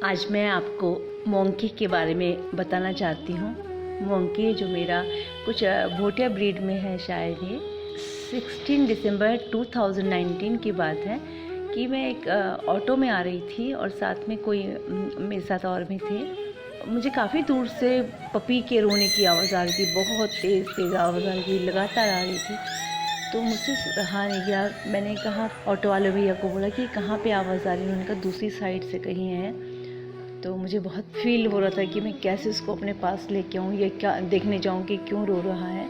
आज मैं आपको मोंकी के बारे में बताना चाहती हूँ। मोंकी जो मेरा कुछ भोटिया ब्रीड में है, शायद ये 16 दिसंबर 2019 की बात है कि मैं एक ऑटो में आ रही थी और साथ में कोई मेरे साथ और भी थे। मुझे काफ़ी दूर से पपी के रोने की आवाज़ आ रही थी, बहुत तेज़ आवाज़ आ रही थी, लगातार आ रही थी। तो मुझसे रहा नहीं गया। मैंने कहा, ऑटो वाले भैया को बोला कि कहाँ पे आवाज़ आ रही है। उन्होंने कहा दूसरी साइड से कहीं है। तो मुझे बहुत फील हो रहा था कि मैं कैसे उसको अपने पास लेके आऊँ, या क्या देखने जाऊँ कि क्यों रो रहा है।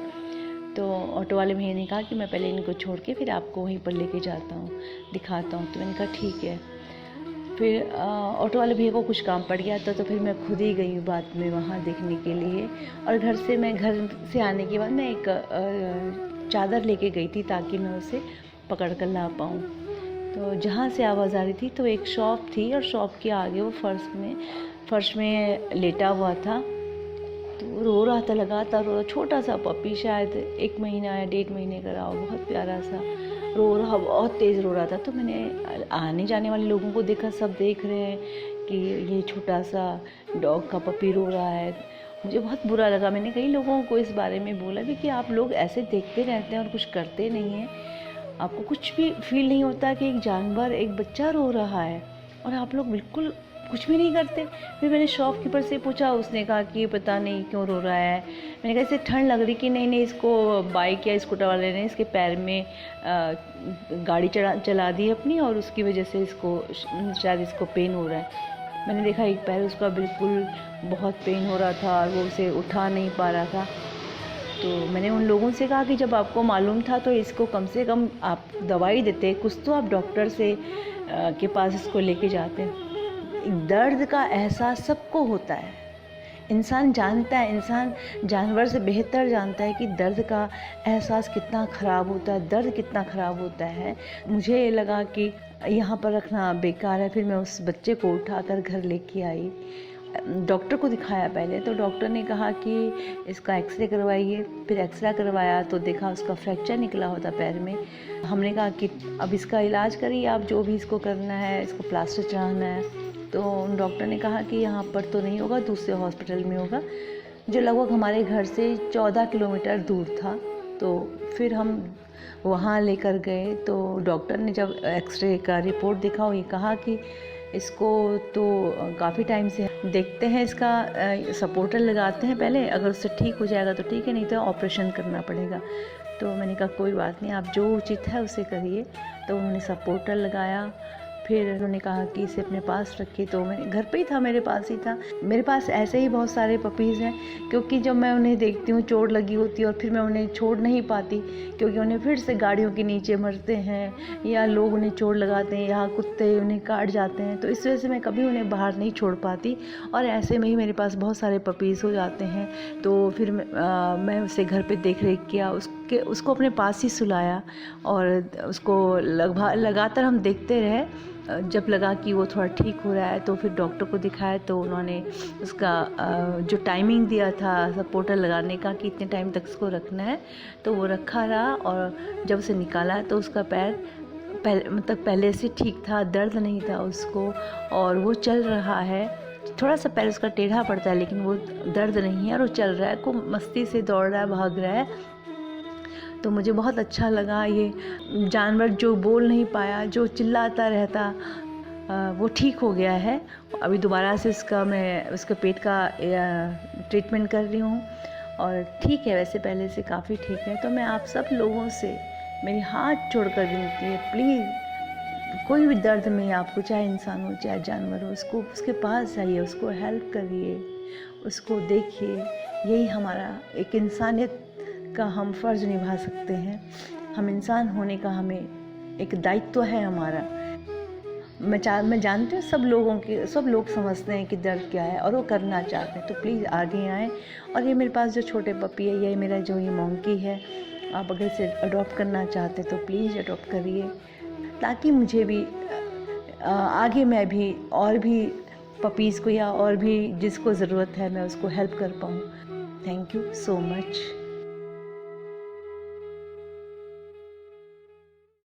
तो ऑटो वाले भैया ने कहा कि मैं पहले इनको छोड़ के फिर आपको वहीं पर लेके जाता हूँ, दिखाता हूँ। तो मैंने कहा ठीक है। फिर ऑटो वाले भैया को कुछ काम पड़ गया था, तो फिर मैं खुद ही गई बाद में वहाँ देखने के लिए। और घर से आने के बाद मैं एक चादर लेके गई थी ताकि मैं उसे पकड़ कर ला पाऊँ। तो जहाँ से आवाज़ आ रही थी तो एक शॉप थी, और शॉप के आगे वो फर्श में लेटा हुआ था। तो वो रो रहा था, लगातार रो रहा। छोटा सा पपी, शायद 1 महीना या 1.5 महीने का रहा, बहुत प्यारा सा रो रहा, बहुत तेज़ रो रहा था। तो मैंने आने जाने वाले लोगों को देखा, सब देख रहे हैं कि ये छोटा सा डॉग का पपी रो रहा है। मुझे बहुत बुरा लगा। मैंने कई लोगों को इस बारे में बोला भी कि आप लोग ऐसे देखते रहते हैं और कुछ करते नहीं हैं, आपको कुछ भी फील नहीं होता कि एक जानवर, एक बच्चा रो रहा है, और आप लोग बिल्कुल कुछ भी नहीं करते। फिर मैंने शॉपकीपर से पूछा, उसने कहा कि पता नहीं क्यों रो रहा है। मैंने कहा इसे ठंड लग रही कि नहीं, इसको बाइक या स्कूटर वाले ने इसके पैर में गाड़ी चला दी अपनी, और उसकी वजह से शायद इसको पेन हो रहा है। मैंने देखा एक पैर उसका बिल्कुल बहुत पेन हो रहा था और वो उसे उठा नहीं पा रहा था। तो मैंने उन लोगों से कहा कि जब आपको मालूम था तो इसको कम से कम आप दवाई देते, कुछ तो आप डॉक्टर के पास इसको लेके जाते। दर्द का एहसास सबको होता है, इंसान जानता है, इंसान जानवर से बेहतर जानता है कि दर्द का एहसास कितना ख़राब होता है, दर्द कितना ख़राब होता है। मुझे लगा कि यहाँ पर रखना बेकार है। फिर मैं उस बच्चे को उठाकर घर लेके आई, डॉक्टर को दिखाया पहले। तो डॉक्टर ने कहा कि इसका एक्सरे करवाइए। फिर एक्सरे करवाया तो देखा उसका फ्रैक्चर निकला होता पैर में। हमने कहा कि अब इसका इलाज करिए आप, जो भी इसको करना है, इसको प्लास्टर चढ़ाना है। तो डॉक्टर ने कहा कि यहाँ पर तो नहीं होगा, दूसरे हॉस्पिटल में होगा, जो लगभग हमारे घर से 14 किलोमीटर दूर था। तो फिर हम वहाँ लेकर गए। तो डॉक्टर ने जब एक्सरे का रिपोर्ट देखा, ये कहा कि इसको तो काफ़ी टाइम से देखते हैं, इसका सपोर्टर लगाते हैं पहले, अगर उससे ठीक हो जाएगा तो ठीक है, नहीं तो ऑपरेशन करना पड़ेगा। तो मैंने कहा कोई बात नहीं, आप जो उचित है उसे करिए। तो उन्होंने सपोर्टर लगाया। फिर उन्होंने कहा कि इसे अपने पास रखिए। तो मैं घर पे ही था, मेरे पास ही था। मेरे पास ऐसे ही बहुत सारे पपीज़ हैं, क्योंकि जब मैं उन्हें देखती हूँ चोट लगी होती है और फिर मैं उन्हें छोड़ नहीं पाती, क्योंकि उन्हें फिर से गाड़ियों के नीचे मरते हैं या लोग उन्हें चोट लगाते हैं या कुत्ते उन्हें काट जाते हैं। तो इस वजह से मैं कभी उन्हें बाहर नहीं छोड़ पाती, और ऐसे में ही मेरे पास बहुत सारे पपीज़ हो जाते हैं। तो फिर मैं उसे घर पे देख रेख किया, उसको अपने पास ही सुलाया, और उसको लगातार हम देखते रहे। जब लगा कि वो थोड़ा ठीक हो रहा है तो फिर डॉक्टर को दिखाया। तो उन्होंने उसका जो टाइमिंग दिया था सपोर्टर लगाने का कि इतने टाइम तक इसको रखना है, तो वो रखा रहा। और जब उसे निकाला तो उसका पैर पहले से ठीक था, दर्द नहीं था उसको, और वो चल रहा है। थोड़ा सा पैर उसका टेढ़ा पड़ता है, लेकिन वो दर्द नहीं है, और वो चल रहा है, खूब मस्ती से दौड़ रहा है, भाग रहा है। तो मुझे बहुत अच्छा लगा। ये जानवर जो बोल नहीं पाया, जो चिल्लाता रहता, वो ठीक हो गया है। अभी दोबारा से मैं उसके पेट का ट्रीटमेंट कर रही हूँ, और ठीक है, वैसे पहले से काफ़ी ठीक है। तो मैं आप सब लोगों से मेरी हाथ जोड़कर विनती है, प्लीज़ कोई भी दर्द में आपको, चाहे इंसान हो चाहे जानवर हो, उसके पास जाइए, उसको हेल्प करिए, उसको देखिए। यही हमारा एक इंसानियत का हम फ़र्ज़ निभा सकते हैं। हम इंसान होने का हमें एक दायित्व है हमारा। मैं जानती हूँ सब लोग समझते हैं कि दर्द क्या है और वो करना चाहते हैं। तो प्लीज़ आगे आएँ। और ये मेरे पास जो छोटे पपी है, ये मेरा जो ये मोंकी है, आप अगर इसे अडॉप्ट करना चाहते हैं तो प्लीज़ अडॉप्ट करिए, ताकि मुझे भी आगे मैं भी और भी पपीज़ को या और भी जिसको ज़रूरत है मैं उसको हेल्प कर पाऊँ। Thank you so much.